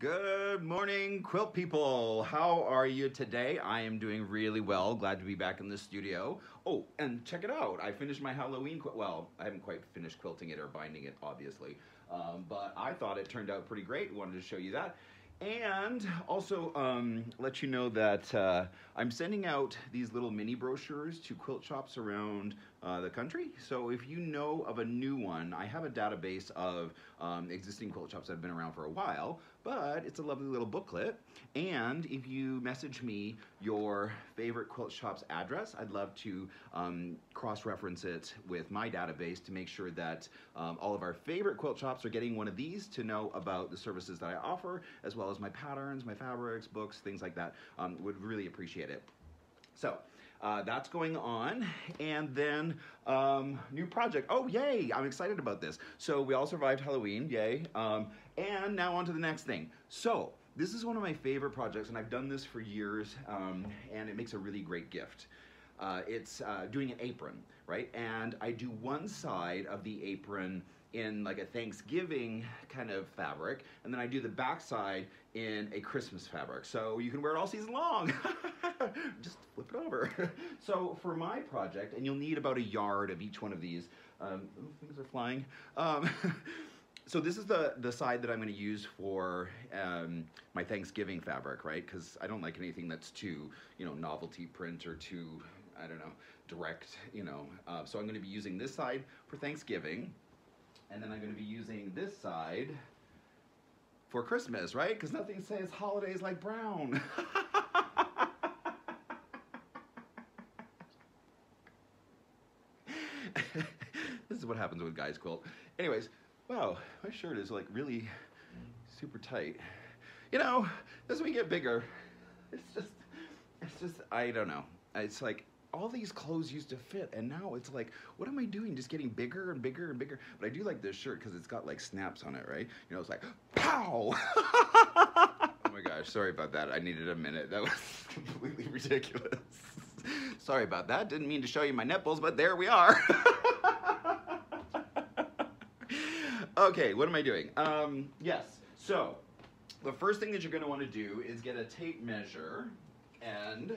Good morning, quilt people. How are you today? I am doing really well. Glad to be back in the studio. Oh, and check it out. I finished my Halloween quilt. Well, I haven't quite finished quilting it or binding it, obviously. But I thought it turned out pretty great. Wanted to show you that. And also let you know that I'm sending out these little mini brochures to quilt shops around the country. So if you know of a new one, I have a database of existing quilt shops that have been around for a while, but it's a lovely little booklet. And if you message me your favorite quilt shop's address, I'd love to cross-reference it with my database to make sure that all of our favorite quilt shops are getting one of these to know about the services that I offer, as well as my patterns, my fabrics, books, things like that. Would really appreciate it. So that's going on. And then new project. Oh, yay, I'm excited about this. So we all survived Halloween, yay. And now on to the next thing. So this is one of my favorite projects, and I've done this for years, and it makes a really great gift. It's doing an apron, right? And I do one side of the apron in like a Thanksgiving kind of fabric, and then I do the back side in a Christmas fabric. So you can wear it all season long. Just flip it over. So for my project, and you'll need about a yard of each one of these. Things are flying. So this is the side that I'm going to use for my Thanksgiving fabric, right? Because I don't like anything that's too, novelty print or too, I don't know, direct, So I'm going to be using this side for Thanksgiving, and then I'm going to be using this side for Christmas, right? Because nothing says holidays like brown. This is what happens when guys quilt. Anyways, wow, my shirt is like really super tight. As we get bigger, it's just, I don't know. It's like all these clothes used to fit, and now it's like, what am I doing? Just getting bigger and bigger and bigger. But I do like this shirt because it's got like snaps on it, right? It's like, pow! Oh my gosh, sorry about that. I needed a minute. That was completely ridiculous. Sorry about that. Didn't mean to show you my nipples, but there we are. Okay, what am I doing? Yes, so the first thing that you're going to want to do is get a tape measure, and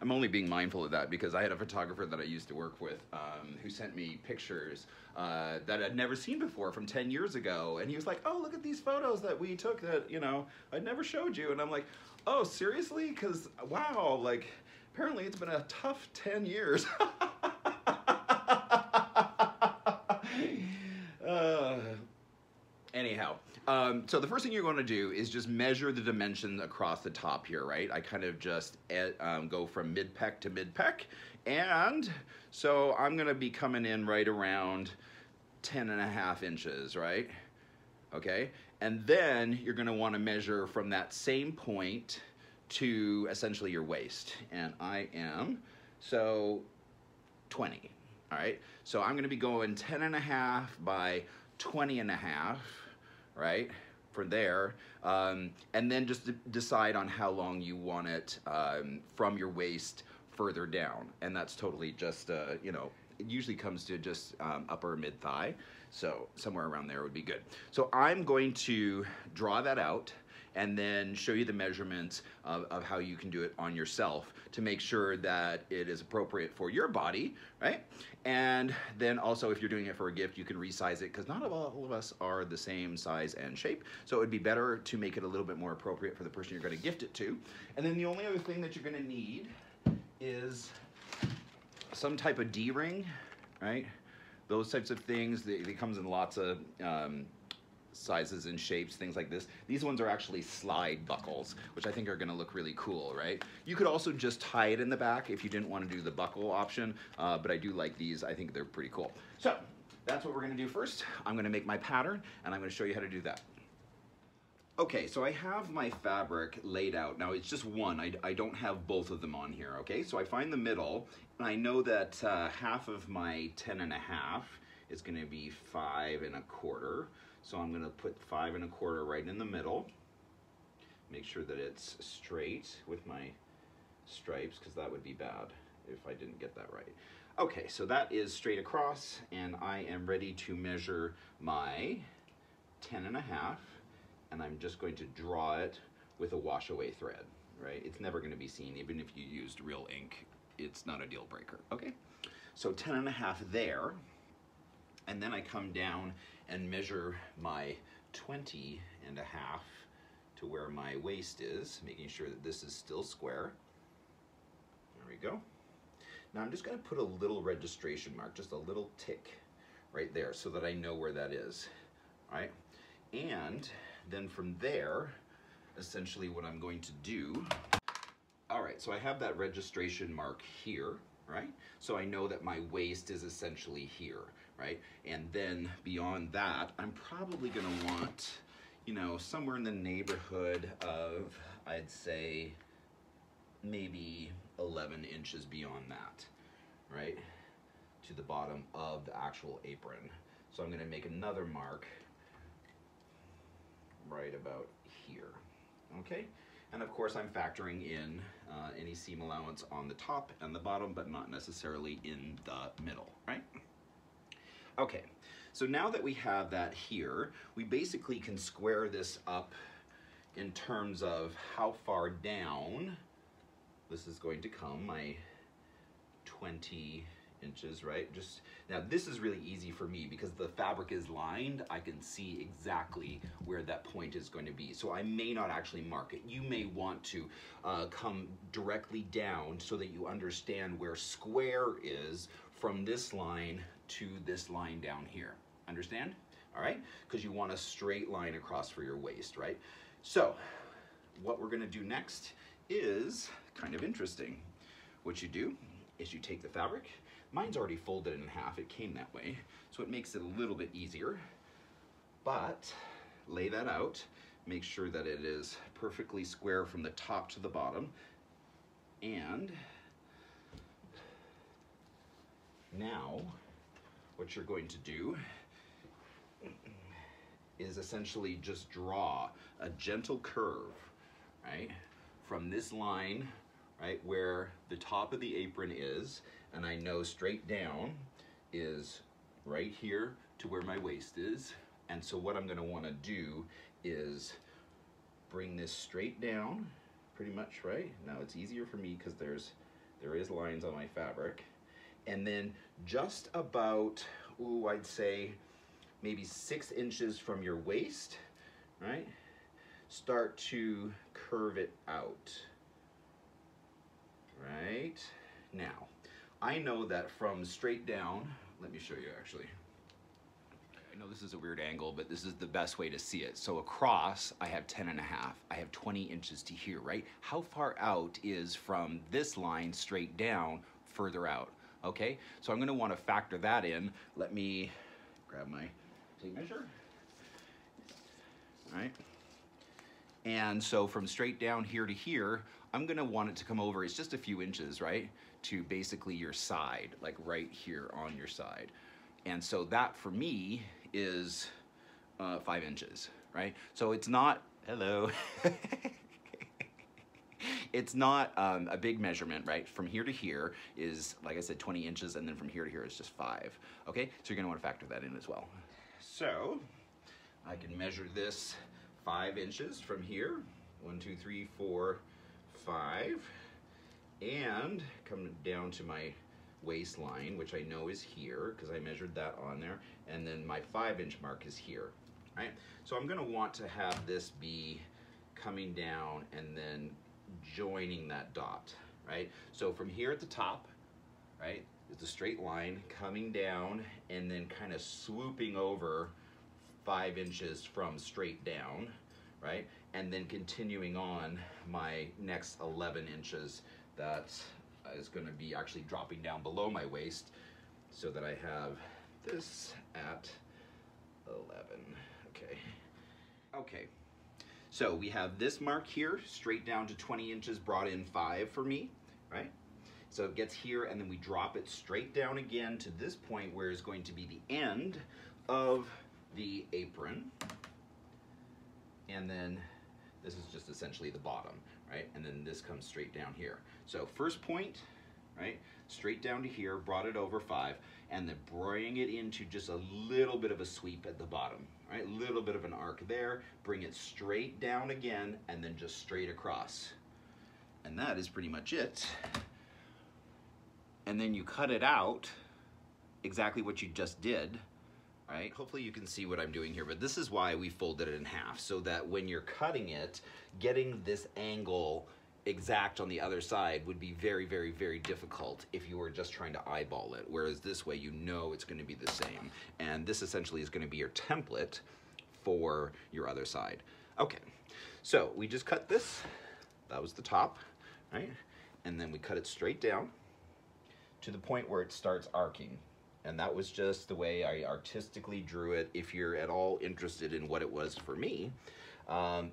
I'm only being mindful of that because I had a photographer that I used to work with who sent me pictures that I'd never seen before from 10 years ago. And he was like, oh, look at these photos that we took that, I'd never showed you. And I'm like, oh, seriously? Because, wow, like, apparently it's been a tough 10 years. Anyhow, so the first thing you're going to do is just measure the dimensions across the top here, right? I kind of just go from mid-pec to mid-pec, and so I'm going to be coming in right around 10.5 inches, right? Okay, and then you're going to want to measure from that same point to essentially your waist, and I am, so 20, all right? So I'm going to be going 10.5 by 20.5, right, for there, and then just decide on how long you want it from your waist further down, and that's totally just, it usually comes to just upper mid-thigh, so somewhere around there would be good. So I'm going to draw that out and then show you the measurements of how you can do it on yourself to make sure that it is appropriate for your body, right? And then also if you're doing it for a gift, you can resize it because not all of us are the same size and shape. So it would be better to make it a little bit more appropriate for the person you're going to gift it to. And then the only other thing that you're going to need is some type of D-ring, right? Those types of things, they comes in lots of sizes and shapes, things like this. These ones are actually slide buckles, which I think are gonna look really cool, right? You could also just tie it in the back if you didn't want to do the buckle option, but I do like these. I think they're pretty cool. So that's what we're gonna do first. I'm gonna make my pattern, and I'm gonna show you how to do that. Okay, so I have my fabric laid out. Now it's just one, I don't have both of them on here, okay? So I find the middle, and I know that half of my 10.5 is gonna be 5 1/4. So I'm gonna put 5 1/4 right in the middle. Make sure that it's straight with my stripes, because that would be bad if I didn't get that right. Okay, so that is straight across, and I am ready to measure my 10.5, and I'm just going to draw it with a wash away thread, right? It's never going to be seen, even if you used real ink, it's not a deal breaker, okay? So 10.5 there, and then I come down and measure my 20.5 to where my waist is, making sure that this is still square. There we go. Now I'm just going to put a little registration mark, just a little tick right there so that I know where that is, all right? And then from there, essentially what I'm going to do, all right, so I have that registration mark here, right? So I know that my waist is essentially here, right? And then beyond that, I'm probably gonna want, you know, somewhere in the neighborhood of, I'd say, maybe 11 inches beyond that, right? To the bottom of the actual apron. So I'm gonna make another mark right about here, okay? And of course I'm factoring in any seam allowance on the top and the bottom, but not necessarily in the middle, right? Okay, so now that we have that here, we basically can square this up in terms of how far down this is going to come, my 20 inches, right? Just now this is really easy for me because the fabric is lined. I can see exactly where that point is going to be. So I may not actually mark it. You may want to come directly down so that you understand where square is from this line to this line down here. Understand? All right? Because you want a straight line across for your waist, right? So what we're going to do next is kind of interesting. What you do is you take the fabric. Mine's already folded in half, it came that way, so it makes it a little bit easier. But lay that out, make sure that it is perfectly square from the top to the bottom, and now what you're going to do is essentially just draw a gentle curve, right, from this line, right, where the top of the apron is, and I know straight down is right here to where my waist is. And so what I'm gonna wanna do is bring this straight down, pretty much, right? Now it's easier for me because there is lines on my fabric. And then just about, ooh, I'd say maybe 6 inches from your waist, right? Start to curve it out, right? Now, I know that from straight down, let me show you actually. I know this is a weird angle, but this is the best way to see it. So across, I have 10.5. I have 20 inches to here, right? How far out is from this line straight down further out, okay? So I'm gonna wanna factor that in. Let me grab my tape measure, all right? And so from straight down here to here, I'm gonna want it to come over, it's just a few inches, right? To basically your side, like right here on your side. And so that for me is 5 inches, right? So it's not, hello. It's not a big measurement, right? From here to here is, like I said, 20 inches, and then from here to here is just 5, okay? So you're gonna wanna factor that in as well. So I can measure this 5 inches from here, 1, 2, 3, 4, 5, and come down to my waistline, which I know is here because I measured that on there, and then my 5-inch mark is here, right? So I'm gonna want to have this be coming down and then joining that dot, right? So from here at the top, right, it's a straight line coming down and then kind of swooping over 5 inches from straight down, right? And then continuing on my next 11 inches that is going to be actually dropping down below my waist so that I have this at 11, okay. Okay, so we have this mark here, straight down to 20 inches, brought in 5 for me, right? So it gets here and then we drop it straight down again to this point where is going to be the end of the apron. And then this is just essentially the bottom, right? And then this comes straight down here. So first point, right? straight down to here, brought it over 5, and then bring it into just a little bit of a sweep at the bottom. Right, a little bit of an arc there, bring it straight down again, and then just straight across. And that is pretty much it. And then you cut it out exactly what you just did, right? Hopefully you can see what I'm doing here, but this is why we folded it in half, so that when you're cutting it, getting this angle exact on the other side would be very, very, very difficult if you were just trying to eyeball it, whereas this way you know it's going to be the same. And this essentially is going to be your template for your other side. Okay, so we just cut this. That was the top, right? And then we cut it straight down to the point where it starts arcing. And that was just the way I artistically drew it. If you're at all interested in what it was for me,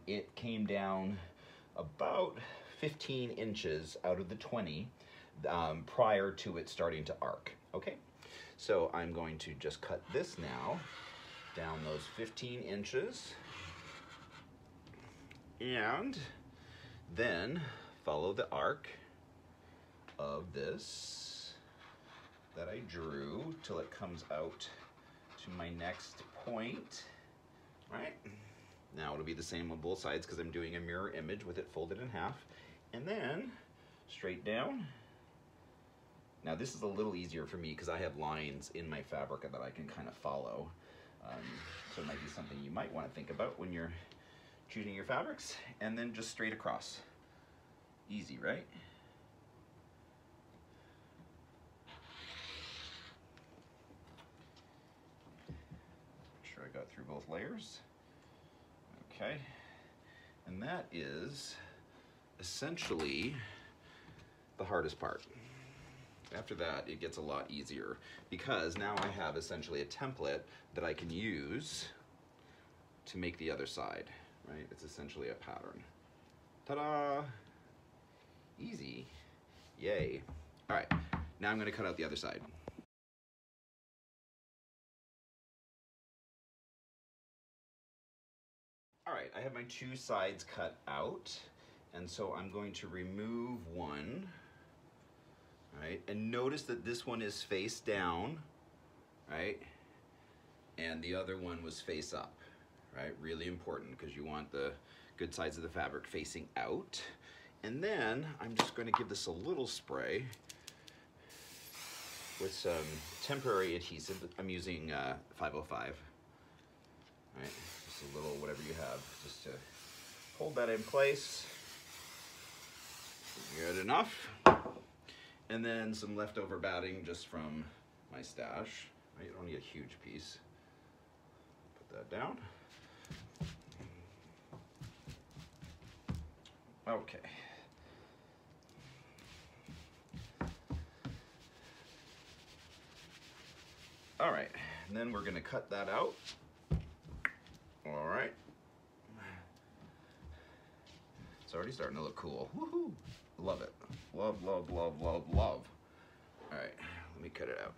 it came down about 15 inches out of the 20 prior to it starting to arc. Okay, so I'm going to just cut this now down those 15 inches and then follow the arc of this that I drew till it comes out to my next point, right? Now it'll be the same on both sides because I'm doing a mirror image with it folded in half. And then straight down. Now this is a little easier for me because I have lines in my fabric that I can kind of follow. So it might be something you might want to think about when you're choosing your fabrics. And then just straight across. Easy, right? Make sure I got through both layers. Okay. And that is essentially the hardest part. After that, it gets a lot easier because now I have essentially a template that I can use to make the other side, right? It's essentially a pattern. Ta-da! Easy. Yay. All right, now I'm gonna cut out the other side. All right, I have my two sides cut out, and so I'm going to remove one, right? And notice that this one is face down, right? And the other one was face up, right? Really important because you want the good sides of the fabric facing out. And then I'm just going to give this a little spray with some temporary adhesive. I'm using 505, right? Just a little whatever you have, just to hold that in place. Good enough. And then some leftover batting just from my stash. You don't need a huge piece. Put that down. Okay. All right, and then we're gonna cut that out. All right. It's already starting to look cool. Woohoo! Love it. Love, love, love, love, love. All right, let me cut it out.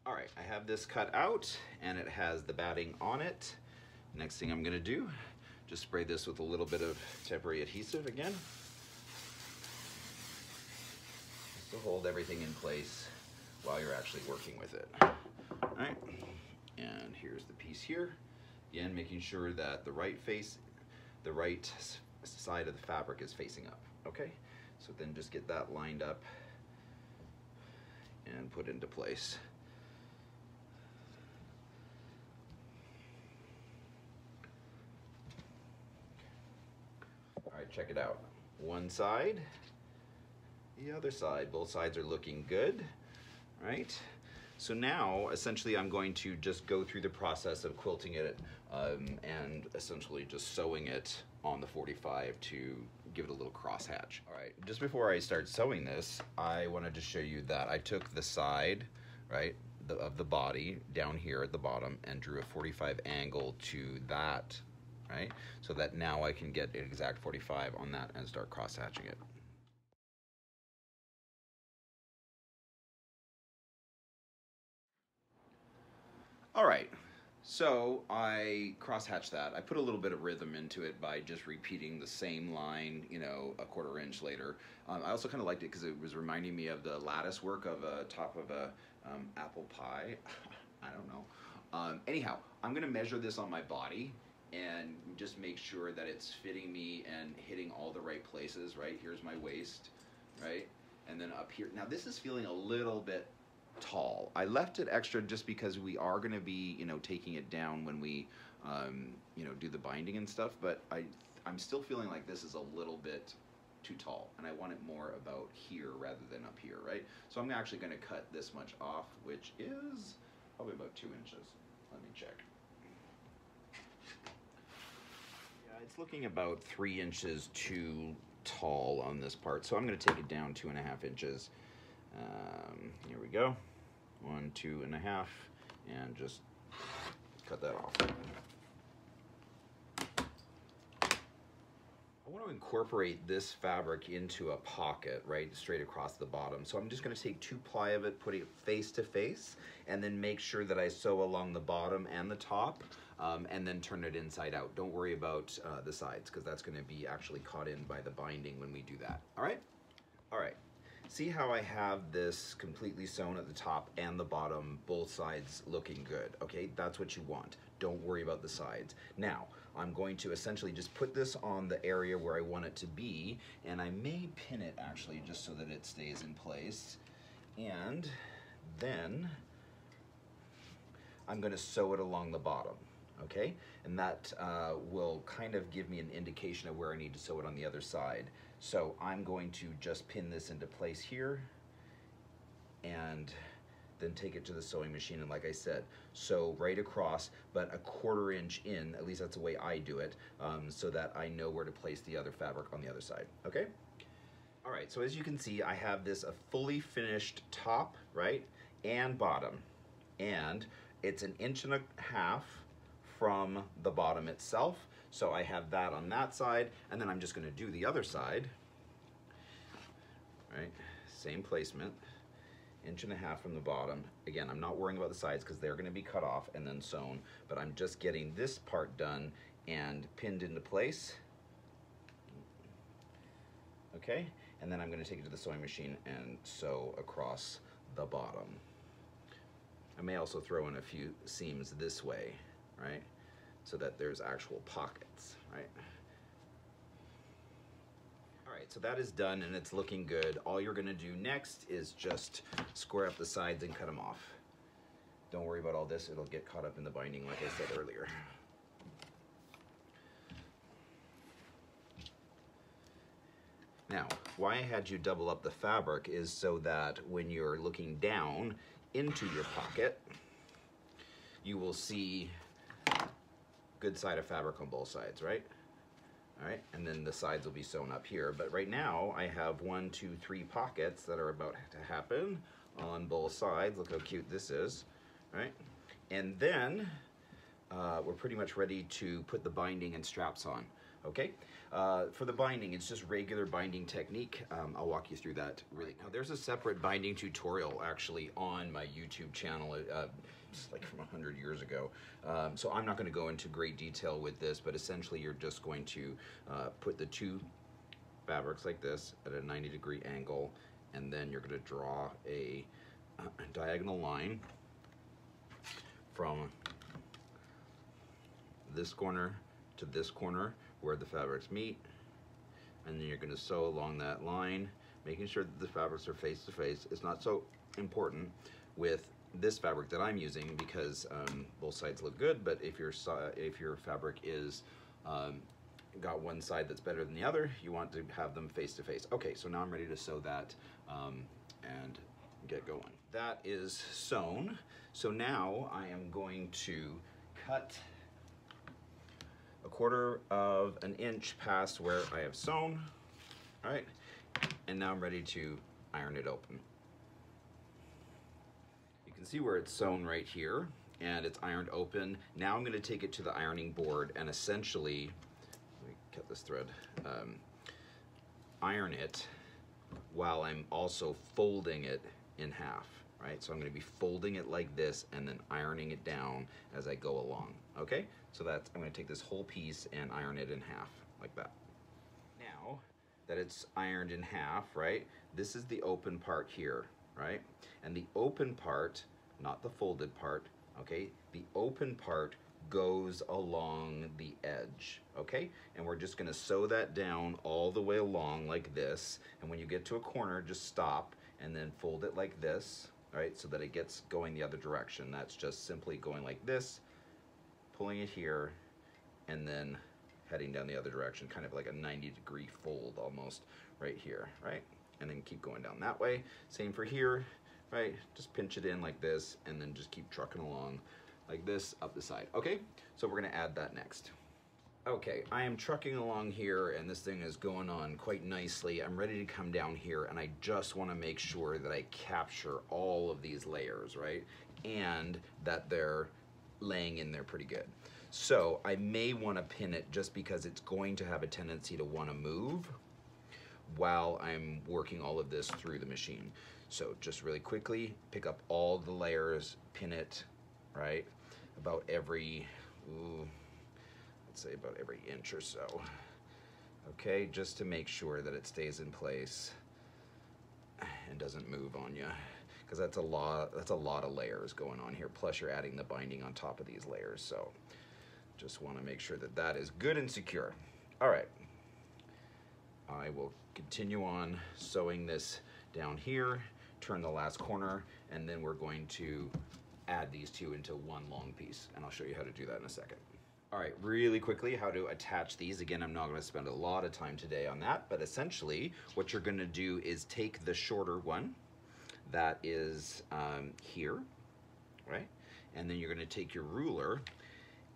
All right, I have this cut out and it has the batting on it. Next thing I'm gonna do, just spray this with a little bit of temporary adhesive again. Just to hold everything in place while you're actually working with it. All right, and here's the piece here. Again, making sure that the right side of the fabric is facing up, okay? So then just get that lined up and put into place. All right, check it out. One side, the other side. Both sides are looking good, right? So now, essentially, I'm going to just go through the process of quilting it and essentially just sewing it on the 45 to give it a little crosshatch. All right, just before I start sewing this, I wanted to show you that I took the side, right, of the body down here at the bottom and drew a 45 angle to that, right? So that now I can get an exact 45 on that and start cross-hatching it. All right, So I crosshatched that. I put a little bit of rhythm into it by just repeating the same line, you know, a quarter inch later. I also kind of liked it because it was reminding me of the lattice work of a top of a apple pie. I don't know. Anyhow, I'm gonna measure this on my body and just make sure that it's fitting me and hitting all the right places, right? Here's my waist, right? And then up here. Now this is feeling a little bit tall. I left it extra just because we are going to be, you know, taking it down when we, you know, do the binding and stuff. But I'm still feeling like this is a little bit too tall, and I want it more about here rather than up here, right? So I'm actually going to cut this much off, which is probably about 2 inches. Let me check. Yeah, it's looking about 3 inches too tall on this part, so I'm going to take it down 2.5 inches. Here we go. 1, 2.5, and just cut that off. I want to incorporate this fabric into a pocket, right, straight across the bottom. So I'm just going to take 2-ply of it, put it face to face, and then make sure that I sew along the bottom and the top, and then turn it inside out. Don't worry about the sides, because that's going to be actually caught in by the binding when we do that. All right? All right. See how I have this completely sewn at the top and the bottom, both sides looking good, okay? That's what you want. Don't worry about the sides. Now, I'm going to essentially just put this on the area where I want it to be, and I may pin it actually just so that it stays in place. And then I'm gonna sew it along the bottom, okay? And that will kind of give me an indication of where I need to sew it on the other side. So I'm going to just pin this into place here and then take it to the sewing machine, and like I said, sew right across, but a 1/4 inch in, at least that's the way I do it, so that I know where to place the other fabric on the other side, okay? All right, so as you can see, I have this a fully finished top, right, and bottom, and it's 1.5 inches from the bottom itself. So I have that on that side, and then I'm just gonna do the other side, right? Same placement, 1.5 inches from the bottom. Again, I'm not worrying about the sides because they're gonna be cut off and then sewn, but I'm just getting this part done and pinned into place. Okay, and then I'm gonna take it to the sewing machine and sew across the bottom. I may also throw in a few seams this way, right? So that there's actual pockets, right? All right, so that is done and it's looking good. All you're gonna do next is just square up the sides and cut them off. Don't worry about all this, it'll get caught up in the binding like I said earlier. Now, why I had you double up the fabric is so that when you're looking down into your pocket, you will see good side of fabric on both sides, right? All right, and then the sides will be sewn up here. But right now, I have 1, 2, 3 pockets that are about to happen on both sides. Look how cute this is, right? And then we're pretty much ready to put the binding and straps on, okay? For the binding, it's just regular binding technique. I'll walk you through that really. Now, there's a separate binding tutorial actually on my YouTube channel. It's like from 100 years ago. So I'm not going to go into great detail with this, but essentially you're just going to put the 2 fabrics like this at a 90-degree angle, and then you're going to draw a diagonal line from this corner to this corner where the fabrics meet, and then you're going to sew along that line, making sure that the fabrics are face to face. It's not so important with this fabric that I'm using because both sides look good, but if your fabric is got one side that's better than the other, you want to have them face to face. Okay, so now I'm ready to sew that and get going. That is sewn. So now I am going to cut 1/4 inch past where I have sewn. All right, and now I'm ready to iron it open. You can see where it's sewn right here and it's ironed open. Now I'm going to take it to the ironing board and essentially, let me cut this thread, iron it while I'm also folding it in half. right? So I'm going to be folding it like this and then ironing it down as I go along, okay? So that's, I'm going to take this whole piece and iron it in half, like that. Now that it's ironed in half, right, this is the open part here, right? And the open part, not the folded part, okay? The open part goes along the edge, okay? And we're just gonna sew that down all the way along like this. And when you get to a corner, just stop and then fold it like this, right? So that it gets going the other direction. That's just simply going like this, pulling it here, and then heading down the other direction, kind of like a 90-degree fold almost right here, right? And then keep going down that way. Same for here, right? Just pinch it in like this and then just keep trucking along like this up the side. Okay, so we're gonna add that next. Okay, I am trucking along here and this thing is going on quite nicely. I'm ready to come down here and I just wanna make sure that I capture all of these layers, right? And that they're laying in there pretty good. So I may wanna pin it just because it's going to have a tendency to wanna move while I'm working all of this through the machine. So just really quickly, pick up all the layers, pin it, right? About every, let's say about every inch or so. Okay, just to make sure that it stays in place and doesn't move on you, because that's a lot of layers going on here. Plus you're adding the binding on top of these layers. So just want to make sure that that is good and secure. All right, I will continue on sewing this down here, turn the last corner, and then we're going to add these two into one long piece, and I'll show you how to do that in a second. All right, really quickly, how to attach these. Again, I'm not going to spend a lot of time today on that, but essentially what you're going to do is take the shorter one that is here, right? And then you're going to take your ruler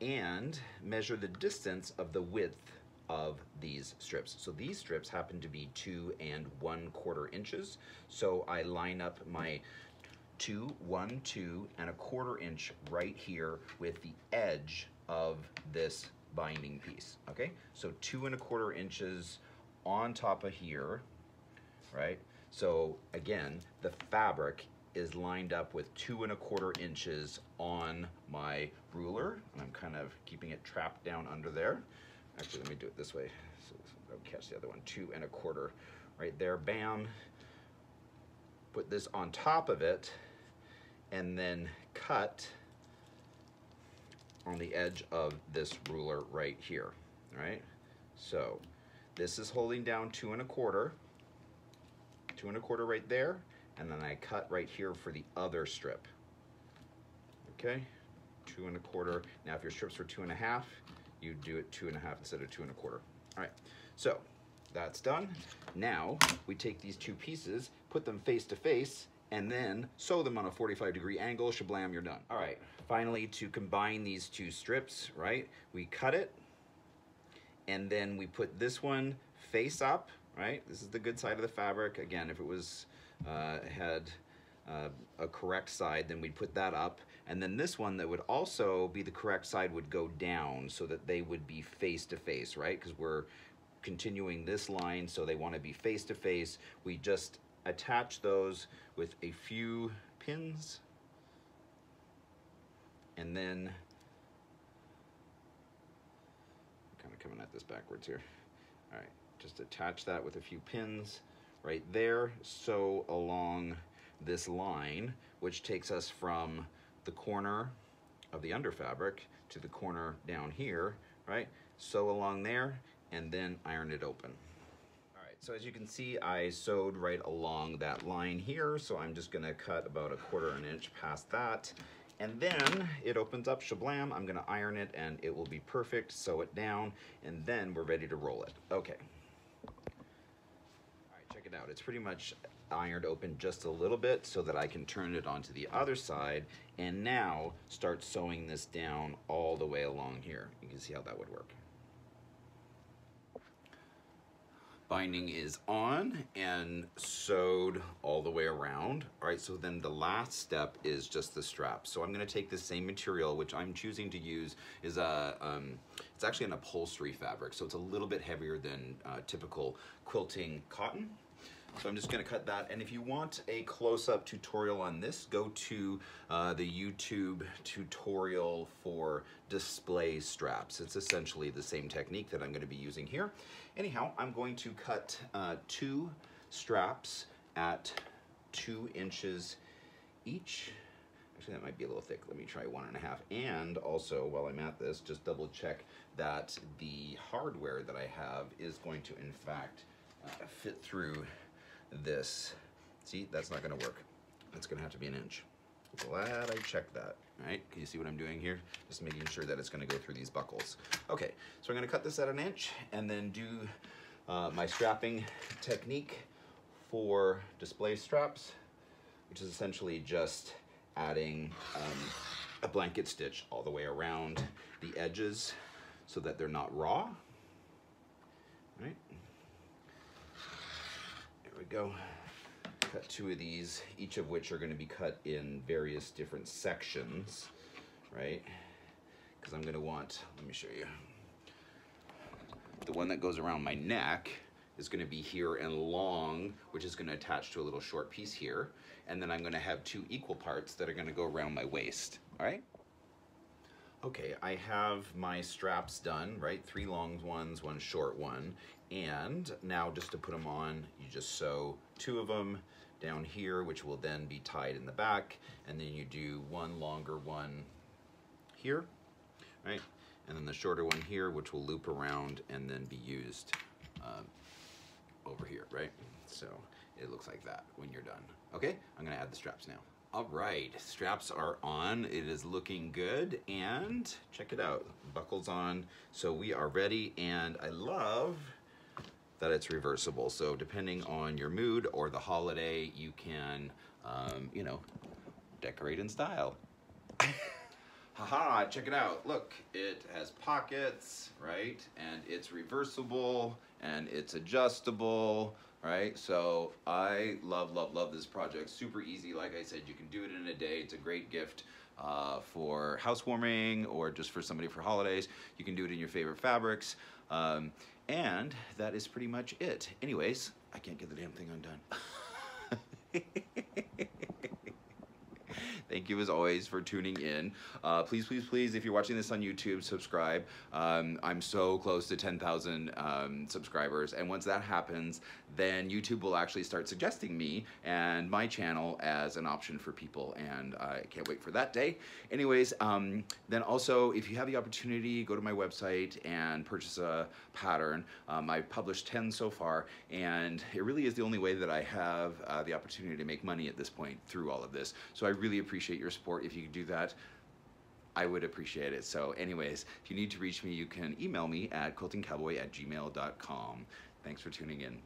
and measure the distance of the width of these strips. So these strips happen to be 2 1/4 inches. So I line up my 2, 1, 2 1/4 inch right here with the edge of this binding piece, okay? So 2 1/4 inches on top of here, right? So again, the fabric is lined up with 2 1/4 inches on my ruler, and I'm kind of keeping it trapped down under there. Actually, let me do it this way, so I'll catch the other one. 2 1/4 right there, bam. Put this on top of it, and then cut on the edge of this ruler right here, right? So this is holding down 2 1/4, 2 1/4 right there, and then I cut right here for the other strip. Okay, 2 1/4. Now if your strips were 2 1/2, you do it 2 1/2 instead of 2 1/4. All right, so that's done. Now we take these two pieces, put them face to face, and then sew them on a 45-degree angle. Shablam, you're done. All right, finally, to combine these two strips, right, we cut it, and then we put this one face up, right? This is the good side of the fabric. Again, if it was had a correct side, then we'd put that up, and then this one that would also be the correct side would go down so that they would be face to face, right? Because we're continuing this line, so they want to be face to face. We just attach those with a few pins, and then I'm kind of coming at this backwards here. All right, just attach that with a few pins right there. Sew along this line, which takes us from the corner of the under fabric to the corner down here, right? Sew along there and then iron it open. All right, so as you can see, I sewed right along that line here, so I'm just gonna cut about 1/4 inch past that, and then it opens up, shablam. I'm gonna iron it and it will be perfect, sew it down, and then we're ready to roll it. Okay. All right, check it out. It's pretty much ironed open just a little bit so that I can turn it onto the other side and now start sewing this down all the way along here. You can see how that would work. Binding is on and sewed all the way around. All right, so then the last step is just the strap. So I'm gonna take the same material, which I'm choosing to use is it's actually an upholstery fabric, so it's a little bit heavier than typical quilting cotton. So I'm just gonna cut that, and if you want a close-up tutorial on this, go to the YouTube tutorial for display straps. It's essentially the same technique that I'm gonna be using here. Anyhow, I'm going to cut 2 straps at 2 inches each. Actually, that might be a little thick. Let me try 1.5. And also, while I'm at this, just double check that the hardware that I have is going to, in fact, fit through this. See, that's not gonna work. It's gonna have to be 1 inch. Glad I checked that. All right, can you see what I'm doing here? Just making sure that it's gonna go through these buckles. Okay, so I'm gonna cut this at 1 inch and then do my strapping technique for display straps, which is essentially just adding a blanket stitch all the way around the edges so that they're not raw. All right. There we go. Cut 2 of these, each of which are going to be cut in various different sections, right? Because I'm going to want, let me show you. The one that goes around my neck is going to be here and long, which is going to attach to a little short piece here. And then I'm going to have 2 equal parts that are going to go around my waist, all right? Okay, I have my straps done, right? 3 long ones, 1 short one. And now just to put them on, you just sew 2 of them down here, which will then be tied in the back. And then you do 1 longer one here, right? And then the shorter one here, which will loop around and then be used over here, right? So it looks like that when you're done. Okay, I'm gonna add the straps now. All right, straps are on. It is looking good, and check it out. Buckles on, so we are ready, and I love that it's reversible. So depending on your mood or the holiday, you can, you know, decorate in style. Haha, check it out. Look, it has pockets, right? And it's reversible, and it's adjustable, right? So I love, love, love this project. Super easy. Like I said, you can do it in a day. It's a great gift for housewarming or just for somebody for holidays. You can do it in your favorite fabrics. And that is pretty much it. Anyways, I can't get the damn thing undone. Thank you as always for tuning in. Please, please, please, if you're watching this on YouTube, subscribe. I'm so close to 10,000 subscribers, and once that happens, then YouTube will actually start suggesting me and my channel as an option for people, and I can't wait for that day. Anyways, then also, if you have the opportunity, go to my website and purchase a pattern. I've published 10 so far, and it really is the only way that I have the opportunity to make money at this point through all of this. So I really appreciate your support. If you could do that, I would appreciate it. So anyways, if you need to reach me, you can email me at quiltingcowboy@gmail.com. Thanks for tuning in.